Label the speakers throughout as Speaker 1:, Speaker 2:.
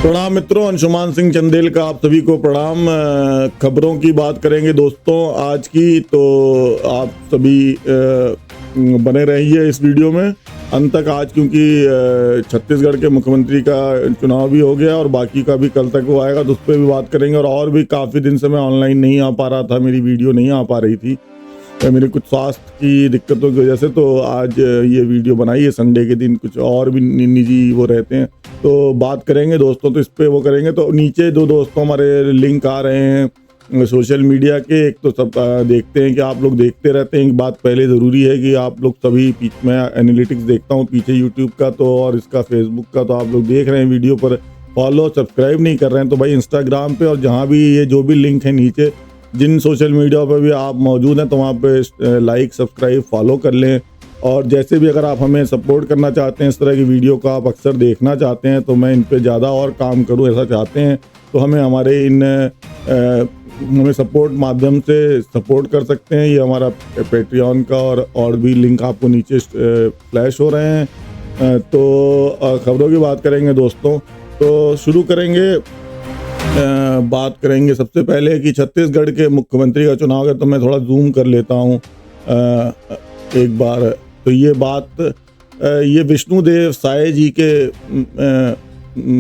Speaker 1: प्रणाम मित्रों, अंशुमान सिंह चंदेल का आप सभी को प्रणाम। खबरों की बात करेंगे दोस्तों आज की, तो आप सभी बने रहिए इस वीडियो में अंत तक आज, क्योंकि छत्तीसगढ़ के मुख्यमंत्री का चुनाव भी हो गया और बाकी का भी कल तक वो आएगा, तो उस पर भी बात करेंगे। और भी काफ़ी दिन से मैं ऑनलाइन नहीं आ पा रहा था, मेरी वीडियो नहीं आ पा रही थी मेरी कुछ स्वास्थ्य की दिक्कतों की वजह से, तो आज ये वीडियो बनाई है। संडे के दिन कुछ और भी निजी वो रहते हैं, तो बात करेंगे दोस्तों, तो इस पे वो करेंगे। तो नीचे दो दोस्तों हमारे लिंक आ रहे हैं सोशल मीडिया के, एक तो सब देखते हैं कि आप लोग देखते रहते हैं। एक बात पहले ज़रूरी है कि आप लोग सभी, मैं एनालिटिक्स देखता हूँ पीछे यूट्यूब का तो और इसका फेसबुक का, तो आप लोग देख रहे हैं वीडियो पर फॉलो सब्सक्राइब नहीं कर रहे हैं तो भाई इंस्टाग्राम पे और जहाँ भी ये जो भी लिंक है नीचे, जिन सोशल मीडिया पर भी आप मौजूद हैं, तो वहाँ पे लाइक सब्सक्राइब फॉलो कर लें। और जैसे भी अगर आप हमें सपोर्ट करना चाहते हैं, इस तरह की वीडियो का आप अक्सर देखना चाहते हैं, तो मैं इन पे ज़्यादा और काम करूं ऐसा चाहते हैं, तो हमें हमारे हमें सपोर्ट माध्यम से सपोर्ट कर सकते हैं। ये हमारा पेट्रियन का और भी लिंक आपको नीचे फ्लैश हो रहे हैं। तो खबरों की बात करेंगे दोस्तों, तो शुरू करेंगे। बात करेंगे सबसे पहले कि छत्तीसगढ़ के मुख्यमंत्री का चुनाव है, तो मैं थोड़ा जूम कर लेता हूँ एक बार। तो ये बात ये विष्णुदेव साय जी के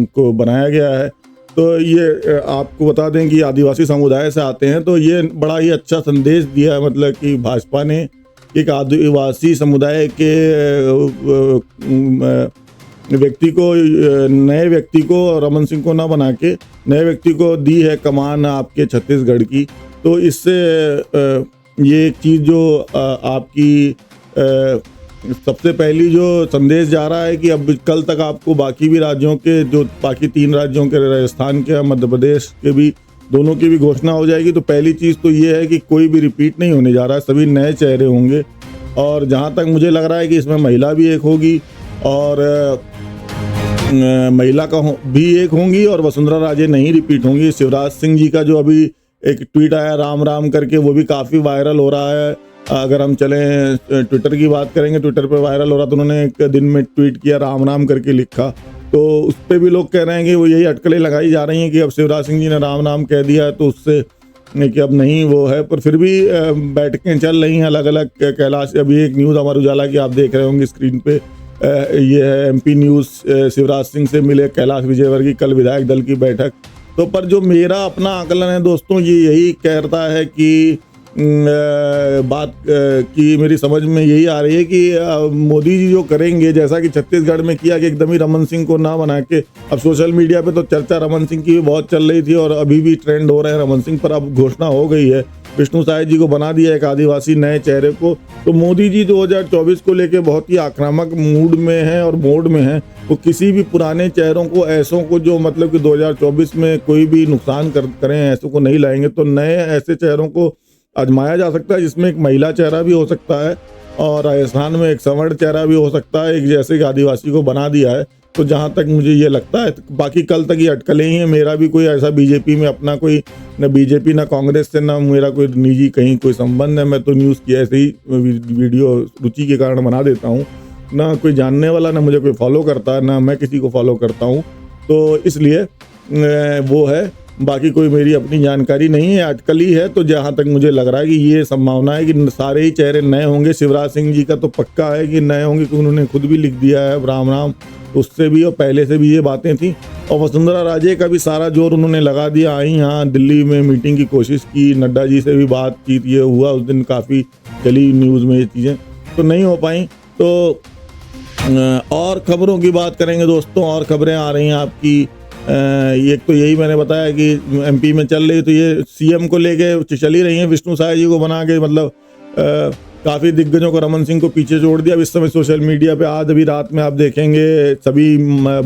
Speaker 1: को बनाया गया है। तो ये आपको बता दें कि आदिवासी समुदाय से आते हैं, तो ये बड़ा ही अच्छा संदेश दिया है, मतलब कि भाजपा ने एक आदिवासी समुदाय के व्यक्ति को, नए व्यक्ति को, रमन सिंह को ना बना के नए व्यक्ति को दी है कमान आपके छत्तीसगढ़ की। तो इससे ये एक चीज़ जो आपकी सबसे पहली जो संदेश जा रहा है कि अब कल तक आपको बाकी भी राज्यों के, जो बाकी 3 राज्यों के, राजस्थान के, मध्य प्रदेश के भी, दोनों की भी घोषणा हो जाएगी। तो पहली चीज़ तो ये है कि कोई भी रिपीट नहीं होने जा रहा है, सभी नए चेहरे होंगे। और जहाँ तक मुझे लग रहा है कि इसमें महिला भी एक होगी और महिला का भी एक होंगी, और वसुंधरा राजे नहीं रिपीट होंगी। शिवराज सिंह जी का जो अभी एक ट्वीट आया राम राम करके, वो भी काफ़ी वायरल हो रहा है। अगर हम चलें ट्विटर की बात करेंगे, ट्विटर पे वायरल हो रहा, तो उन्होंने एक दिन में ट्वीट किया राम राम करके लिखा, तो उस पर भी लोग कह रहे हैं कि वो यही अटकलें लगाई जा रही हैं कि अब शिवराज सिंह जी ने राम राम कह दिया तो उससे कि अब नहीं वो है। पर फिर भी बैठकें चल रही हैं अलग अलग। कैलाश, अभी एक न्यूज़ अमर उजाला की आप देख रहे होंगे स्क्रीन पे, ये है एमपी न्यूज़, शिवराज सिंह से मिले कैलाश विजयवर्गीय, कल विधायक दल की बैठक। तो पर जो मेरा अपना आकलन है दोस्तों, ये यही कहता है कि बात की मेरी समझ में यही आ रही है कि मोदी जी जो करेंगे, जैसा कि छत्तीसगढ़ में किया कि एकदम ही रमन सिंह को ना बना के, अब सोशल मीडिया पे तो चर्चा रमन सिंह की भी बहुत चल रही थी और अभी भी ट्रेंड हो रहे हैं रमन सिंह पर। अब घोषणा हो गई है, विष्णु साय जी को बना दिया एक आदिवासी नए चेहरे को। तो मोदी जी 2024 को लेके बहुत ही आक्रामक मूड में हैं और मोड में हैं। वो किसी भी पुराने चेहरों को, ऐसों को जो मतलब कि 2024 में कोई भी नुकसान करें, ऐसों को नहीं लाएंगे। तो नए ऐसे चेहरों को आजमाया जा सकता है, जिसमें एक महिला चेहरा भी हो सकता है और राजस्थान में एक सवर्ण चेहरा भी हो सकता है, एक जैसे कि आदिवासी को बना दिया है। तो जहाँ तक मुझे ये लगता है, बाकी कल तक ये अटकलें ही हैं। मेरा भी कोई ऐसा बीजेपी में अपना कोई, न बीजेपी न कांग्रेस से, न मेरा कोई निजी कहीं कोई संबंध है। मैं तो न्यूज़ की ऐसे ही वीडियो रुचि के कारण बना देता हूँ, ना कोई जानने वाला, ना मुझे कोई फॉलो करता है, ना मैं किसी को फॉलो करता हूँ। तो इसलिए वो है, बाकी कोई मेरी अपनी जानकारी नहीं है, अटकल ही है। तो जहाँ तक मुझे लग रहा है कि ये संभावना है कि सारे ही चेहरे नए होंगे। शिवराज सिंह जी का तो पक्का है कि नए होंगे, क्योंकि उन्होंने खुद भी लिख दिया है राम राम, उससे भी और पहले से भी ये बातें थी। और वसुंधरा राजे का भी सारा जोर उन्होंने लगा दिया। आई यहाँ दिल्ली में मीटिंग की कोशिश की, नड्डा जी से भी बातचीत ये हुआ, उस दिन काफ़ी चली न्यूज़ में ये चीज़ें, तो नहीं हो पाई। तो और खबरों की बात करेंगे दोस्तों, और खबरें आ रही हैं आपकी। एक तो यही मैंने बताया कि एमपी में चल रही, तो ये सीएम को लेके चल ही रही हैं, विष्णु साय जी को बना के, मतलब काफ़ी दिग्गजों को, रमन सिंह को पीछे छोड़ दिया। अब इस समय सोशल मीडिया पे आज अभी रात में आप देखेंगे सभी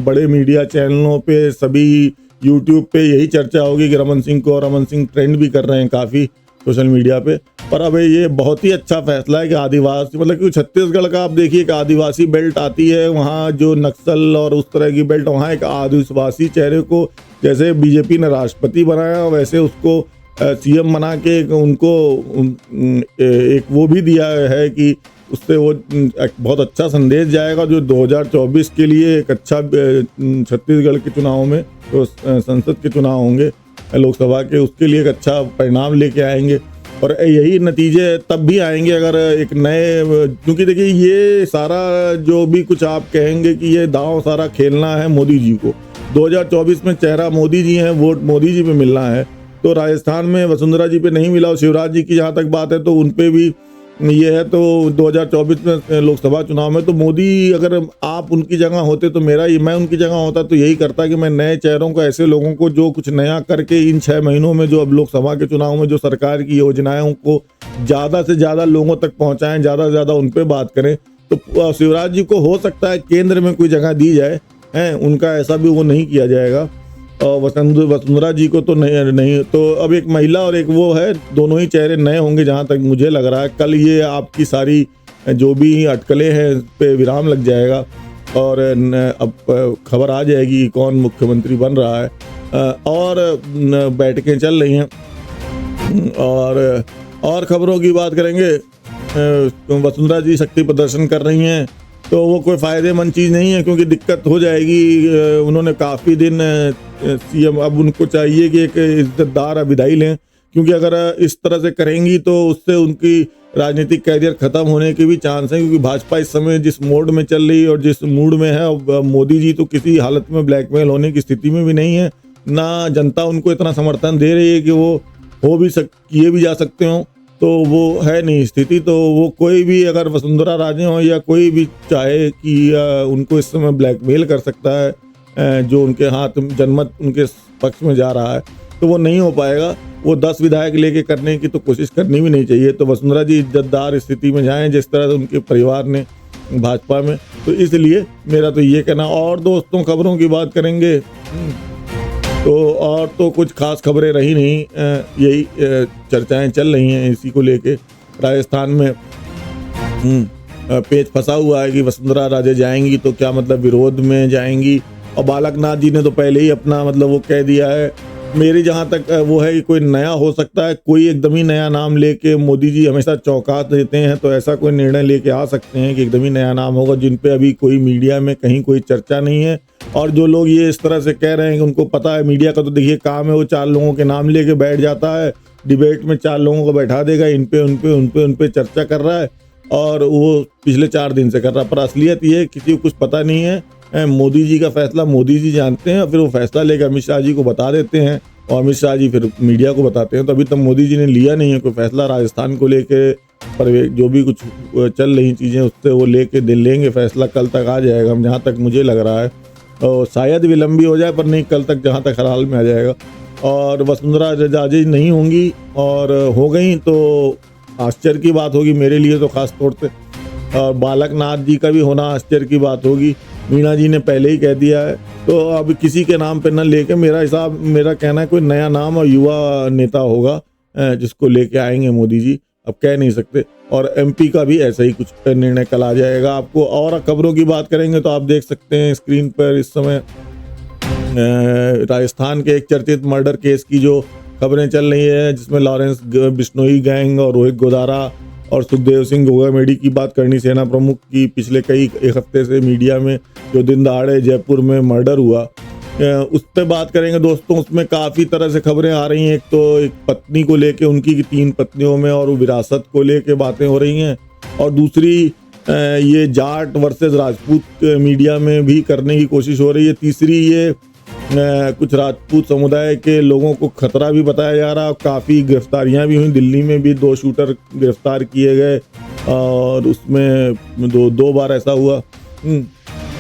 Speaker 1: बड़े मीडिया चैनलों पे, सभी यूट्यूब पे यही चर्चा होगी कि रमन सिंह को, और रमन सिंह ट्रेंड भी कर रहे हैं काफ़ी सोशल मीडिया पे। पर अब ये बहुत ही अच्छा फैसला है कि आदिवासी, मतलब कि छत्तीसगढ़ का आप देखिए कि आदिवासी बेल्ट आती है, वहाँ जो नक्सल और उस तरह की बेल्ट, वहाँ एक आदिवासी चेहरे को जैसे बीजेपी ने राष्ट्रपति बनाया, वैसे उसको सीएम बना के उनको एक वो भी दिया है कि उससे वो बहुत अच्छा संदेश जाएगा जो 2024 के लिए एक अच्छा छत्तीसगढ़ के चुनाव में जो संसद के चुनाव होंगे लोकसभा के, उसके लिए एक अच्छा परिणाम लेके आएंगे। और यही नतीजे तब भी आएंगे अगर एक नए, क्योंकि देखिए ये सारा जो भी कुछ आप कहेंगे कि ये दांव सारा खेलना है मोदी जी को। 2024 में चेहरा मोदी जी हैं, वोट मोदी जी पे मिलना है। तो राजस्थान में वसुंधरा जी पे नहीं मिला और शिवराज जी की जहाँ तक बात है तो उन पे भी ये है। तो 2024 में लोकसभा चुनाव में तो मोदी, अगर आप उनकी जगह होते तो मैं उनकी जगह होता तो यही करता कि मैं नए चेहरों को, ऐसे लोगों को जो कुछ नया करके इन 6 महीनों में जो अब लोकसभा के चुनाव में जो सरकार की योजनाएं उनको ज़्यादा से ज़्यादा लोगों तक पहुँचाएँ, ज़्यादा से ज़्यादा उन पर बात करें। तो शिवराज जी को हो सकता है केंद्र में कोई जगह दी जाए, हैं, उनका ऐसा भी वो नहीं किया जाएगा। और वसुंधरा जी को तो नहीं। तो अब एक महिला और एक वो है, दोनों ही चेहरे नए होंगे जहाँ तक मुझे लग रहा है। कल ये आपकी सारी जो भी अटकलें हैं पे विराम लग जाएगा और अब खबर आ जाएगी कौन मुख्यमंत्री बन रहा है। और बैठकें चल रही हैं। और खबरों की बात करेंगे, वसुंधरा जी शक्ति प्रदर्शन कर रही हैं तो वो कोई फ़ायदेमंद चीज़ नहीं है, क्योंकि दिक्कत हो जाएगी। उन्होंने काफ़ी दिन सीएम, अब उनको चाहिए कि एक इज्जतदार विदाई लें, क्योंकि अगर इस तरह से करेंगी तो उससे उनकी राजनीतिक कैरियर ख़त्म होने के भी चांस हैं। क्योंकि भाजपा इस समय जिस मोड में चल रही है और जिस मूड में है, मोदी जी तो किसी हालत में ब्लैकमेल होने की स्थिति में भी नहीं है, ना जनता उनको इतना समर्थन दे रही है कि वो किए भी जा सकते हों। तो वो है नहीं स्थिति। तो वो कोई भी, अगर वसुंधरा राजे हो या कोई भी चाहे कि उनको इस समय ब्लैकमेल कर सकता है, जो उनके हाथ जनमत उनके पक्ष में जा रहा है, तो वो नहीं हो पाएगा। वो 10 विधायक लेके करने की तो कोशिश करनी भी नहीं चाहिए। तो वसुंधरा जी इज्जतदार स्थिति में जाएं जिस तरह से उनके परिवार ने भाजपा में। तो इसलिए मेरा तो ये कहना। और दोस्तों खबरों की बात करेंगे तो और तो कुछ खास खबरें रही नहीं, यही चर्चाएं चल रही हैं इसी को लेके। राजस्थान में पेच फंसा हुआ है कि वसुंधरा राजे जाएंगी तो क्या मतलब विरोध में जाएंगी। और बालकनाथ जी ने तो पहले ही अपना मतलब वो कह दिया है। मेरी जहाँ तक वो है कि कोई नया हो सकता है, कोई एकदम ही नया नाम लेके, मोदी जी हमेशा चौंका देते हैं, तो ऐसा कोई निर्णय लेके आ सकते हैं कि एकदम ही नया नाम होगा जिन पे अभी कोई मीडिया में कहीं कोई चर्चा नहीं है। और जो लोग ये इस तरह से कह रहे हैं कि उनको पता है, मीडिया का तो देखिए काम है, वो 4 लोगों के नाम लेके बैठ जाता है, डिबेट में 4 लोगों को बैठा देगा, इन पे चर्चा कर रहा है और वो पिछले 4 दिन से कर रहा है। पर असलियत ये किसी को कुछ पता नहीं है। मोदी जी का फैसला मोदी जी जानते हैं, फिर वो फैसला लेकर अमित शाह जी को बता देते हैं और अमित शाह जी फिर मीडिया को बताते हैं। तो अभी तक मोदी जी ने लिया नहीं है कोई फैसला राजस्थान को लेके, पर जो भी कुछ चल रही चीज़ें उससे वो लेके लेंगे फैसला। कल तक आ जाएगा जहाँ तक मुझे लग रहा है, और शायद विलंब भी हो जाए, पर नहीं, कल तक जहाँ तक हर हाल में आ जाएगा। और वसुंधरा राजे नहीं होंगी, और हो गई तो आश्चर्य की बात होगी मेरे लिए तो खास तौर से। और बालकनाथ जी का भी होना आश्चर्य की बात होगी। मीणा जी ने पहले ही कह दिया है। तो अब किसी के नाम पे न लेके, मेरा कहना है कोई नया नाम और युवा नेता होगा जिसको लेके आएंगे मोदी जी, अब कह नहीं सकते। और एमपी का भी ऐसा ही कुछ निर्णय कल आ जाएगा आपको। और खबरों की बात करेंगे तो आप देख सकते हैं स्क्रीन पर इस समय राजस्थान के एक चर्चित मर्डर केस की जो खबरें चल रही है, जिसमें लॉरेंस बिश्नोई गैंग और रोहित गोदारा और सुखदेव सिंह गोगामेडी की बात करनी, सेना प्रमुख की पिछले एक हफ्ते से मीडिया में जो दिन दहाड़े जयपुर में मर्डर हुआ, उस पर बात करेंगे दोस्तों। उसमें काफ़ी तरह से खबरें आ रही हैं। एक तो एक पत्नी को लेके, उनकी 3 पत्नियों में और विरासत को लेके बातें हो रही हैं, और दूसरी ये जाट वर्सेस राजपूत मीडिया में भी करने की कोशिश हो रही है। तीसरी ये कुछ राजपूत समुदाय के लोगों को खतरा भी बताया जा रहा है। काफ़ी गिरफ्तारियां भी हुई, दिल्ली में भी 2 शूटर गिरफ्तार किए गए और उसमें 2 बार ऐसा हुआ।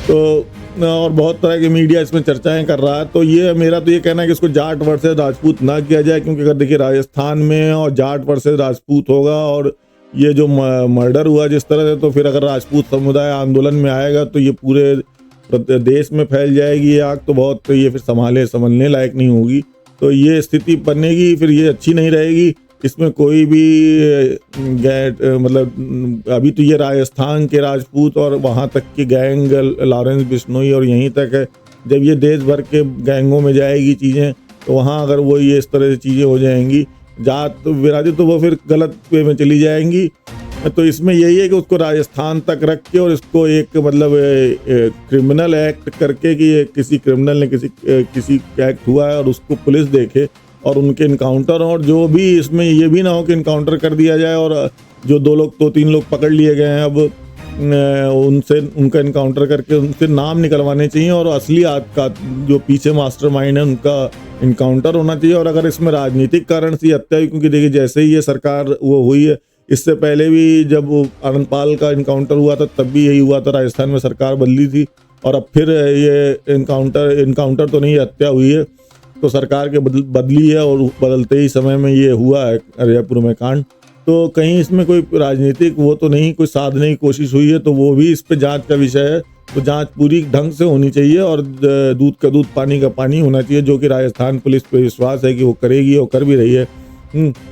Speaker 1: तो और बहुत तरह के मीडिया इसमें चर्चाएं कर रहा है। तो ये मेरा तो ये कहना है कि इसको जाट वर्सेस राजपूत ना किया जाए, क्योंकि अगर देखिए राजस्थान में और जाट वर्सेस राजपूत होगा और ये जो मर्डर हुआ जिस तरह से, तो फिर अगर राजपूत समुदाय आंदोलन में आएगा तो ये पूरे देश में फैल जाएगी ये आग। तो बहुत ये फिर संभलने लायक नहीं होगी। तो ये स्थिति बनेगी, फिर ये अच्छी नहीं रहेगी। इसमें कोई भी मतलब अभी तो ये राजस्थान के राजपूत और वहाँ तक की गैंग लॉरेंस बिश्नोई और यहीं तक है। जब ये देश भर के गैंगों में जाएगी चीज़ें, तो वहाँ अगर वो ये इस तरह से चीज़ें हो जाएंगी जात विराजी, तो वो फिर गलत वे में चली जाएंगी। तो इसमें यही है कि उसको राजस्थान तक रख के और इसको एक मतलब क्रिमिनल एक्ट करके कि ये किसी क्रिमिनल ने किसी एक्ट हुआ है और उसको पुलिस देखे और उनके इनकाउंटर, और जो भी इसमें ये भी ना हो कि इनकाउंटर कर दिया जाए और जो 2-3 लोग पकड़ लिए गए हैं अब उनसे उनका इनकाउंटर करके उनसे नाम निकलवाने चाहिए और असली का जो पीछे मास्टरमाइंड है उनका इनकाउंटर होना चाहिए। और अगर इसमें राजनीतिक कारण से हत्या हुई, क्योंकि देखिए जैसे ही ये सरकार वो हुई है, इससे पहले भी जब आनंदपाल का इनकाउंटर हुआ था तब भी यही हुआ था, राजस्थान में सरकार बदली थी और अब फिर ये इनकाउंटर तो नहीं, हत्या हुई है तो सरकार के बदली है और बदलते ही समय में ये हुआ है जयपुर में कांड। तो कहीं इसमें कोई राजनीतिक वो तो नहीं, कोई साधने की कोशिश हुई है तो वो भी इस पे जांच का विषय है। तो जांच पूरी ढंग से होनी चाहिए और दूध का दूध पानी का पानी होना चाहिए, जो कि राजस्थान पुलिस पे विश्वास है कि वो करेगी और कर भी रही है।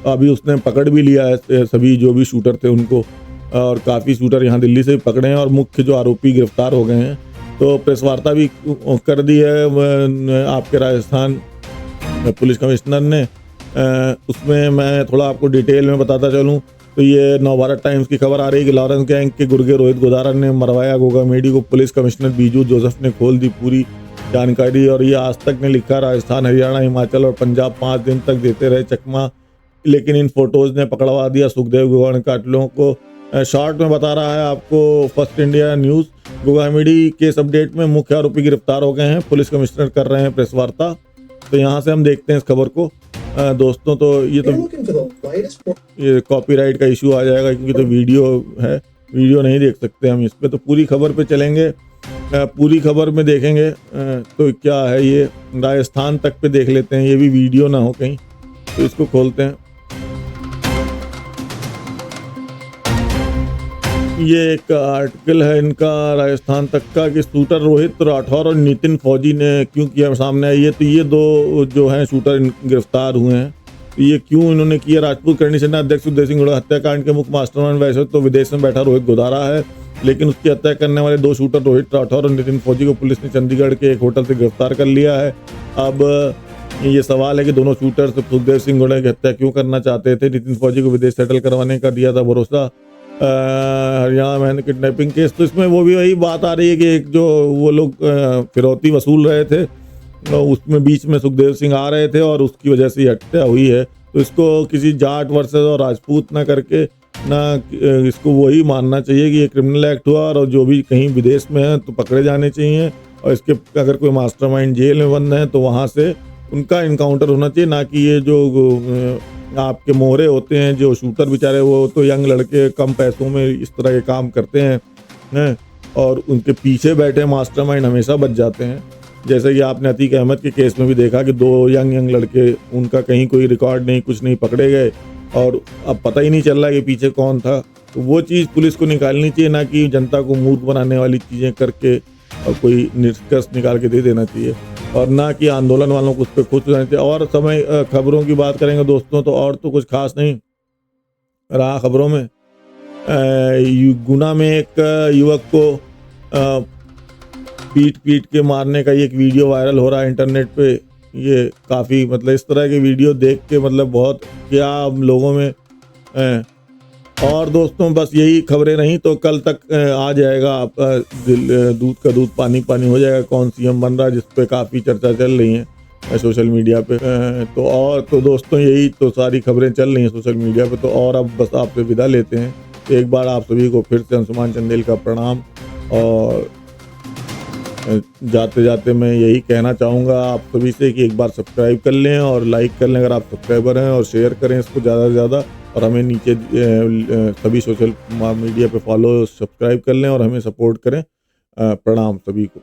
Speaker 1: अभी उसने पकड़ भी लिया है सभी जो भी शूटर थे उनको, और काफ़ी शूटर यहाँ दिल्ली से भी पकड़े हैं और मुख्य जो आरोपी गिरफ्तार हो गए हैं। तो प्रेस वार्ता भी कर दी है आपके राजस्थान पुलिस कमिश्नर ने। उसमें मैं थोड़ा आपको डिटेल में बताता चलूँ तो ये नवभारत टाइम्स की खबर आ रही है कि लॉरेंस गैंग के गुर्गे रोहित गोदारा ने मरवाया गोगामेडी को, पुलिस कमिश्नर बीजू जोसेफ ने खोल दी पूरी जानकारी। और ये आज तक ने लिखा राजस्थान, हरियाणा, हिमाचल और पंजाब 5 दिन तक देते रहे चकमा, लेकिन इन फोटोज ने पकड़वा दिया सुखदेव गोगान काटलों को। शॉर्ट में बता रहा है आपको first India news, Gogamedi case update में मुख्य आरोपी गिरफ्तार हो गए हैं, पुलिस कमिश्नर कर रहे हैं प्रेस वार्ता। तो यहाँ से हम देखते हैं इस खबर को दोस्तों। तो ये कॉपीराइट का इशू आ जाएगा क्योंकि तो वीडियो है, वीडियो नहीं देख सकते हम इस पे। तो पूरी खबर पे चलेंगे, पूरी खबर में देखेंगे तो क्या है ये, राजस्थान तक पे देख लेते हैं, ये भी वीडियो ना हो कहीं। तो इसको खोलते हैं। ये एक आर्टिकल है इनका राजस्थान तक का कि शूटर रोहित राठौर और नितिन फौजी ने क्यों किया सामने आई है। तो ये दो जो हैं शूटर गिरफ्तार हुए हैं, तो ये क्यों इन्होंने किया। राजपूत करणी सेना अध्यक्ष सुखदेव सिंह हुड्डा हत्याकांड के मुख्य मास्टरमाइंड वैसे तो विदेश में बैठा रोहित गोदारा है, लेकिन उसकी हत्या करने वाले 2 शूटर रोहित राठौर और नितिन फौजी को पुलिस ने चंडीगढ़ के एक होटल से गिरफ्तार कर लिया है। अब ये सवाल है कि दोनों शूटर सुखदेव सिंह हुड्डा की हत्या क्यों करना चाहते थे। नितिन फौजी को विदेश सेटल करवाने का दिया था भरोसा। हरियाणा में किडनैपिंग केस, तो इसमें वो भी वही बात आ रही है कि एक जो वो लोग फिरौती वसूल रहे थे, उसमें बीच में सुखदेव सिंह आ रहे थे और उसकी वजह से हत्या हुई है। तो इसको किसी जाट वर्सेस और राजपूत ना करके ना इसको वही मानना चाहिए कि ये क्रिमिनल एक्ट हुआ और जो भी कहीं विदेश में है तो पकड़े जाने चाहिए, और इसके अगर कोई मास्टरमाइंड जेल में बंद है तो वहाँ से उनका इनकाउंटर होना चाहिए, ना कि ये जो आपके मोहरे होते हैं जो शूटर बेचारे, वो तो यंग लड़के कम पैसों में इस तरह के काम करते हैं और उनके पीछे बैठे मास्टरमाइंड हमेशा बच जाते हैं। जैसे कि आपने अतीक अहमद के केस में भी देखा कि 2 यंग लड़के, उनका कहीं कोई रिकॉर्ड नहीं, कुछ नहीं, पकड़े गए और अब पता ही नहीं चल रहा कि पीछे कौन था। तो वो चीज़ पुलिस को निकालनी चाहिए, ना कि जनता को मूर्ख बनाने वाली चीज़ें करके और कोई निष्कर्ष निकाल के दे देना चाहिए, और ना कि आंदोलन वालों को उस पर खुश रहना चाहिए। और समय खबरों की बात करेंगे दोस्तों तो और तो कुछ खास नहीं रहा खबरों में। गुना में एक युवक को पीट के मारने का एक वीडियो वायरल हो रहा है इंटरनेट पे। ये काफ़ी मतलब इस तरह के वीडियो देख के मतलब बहुत क्या लोगों में और दोस्तों बस यही खबरें नहीं तो कल तक आ जाएगा आपका दूध का दूध पानी पानी हो जाएगा, कौन सीएम बन रहा है, जिस पे काफ़ी चर्चा चल रही है सोशल मीडिया पे। तो और तो दोस्तों यही तो सारी खबरें चल रही हैं सोशल मीडिया पे। तो और अब बस आपसे विदा लेते हैं। एक बार आप सभी को फिर से अंशुमान चंदेल का प्रणाम, और जाते जाते मैं यही कहना चाहूँगा आप सभी से कि एक बार सब्सक्राइब कर लें और लाइक कर लें अगर आप सब्सक्राइबर हैं, और शेयर करें इसको ज़्यादा से ज़्यादा, और हमें नीचे सभी सोशल मीडिया पे फॉलो सब्सक्राइब कर लें और हमें सपोर्ट करें। प्रणाम सभी को।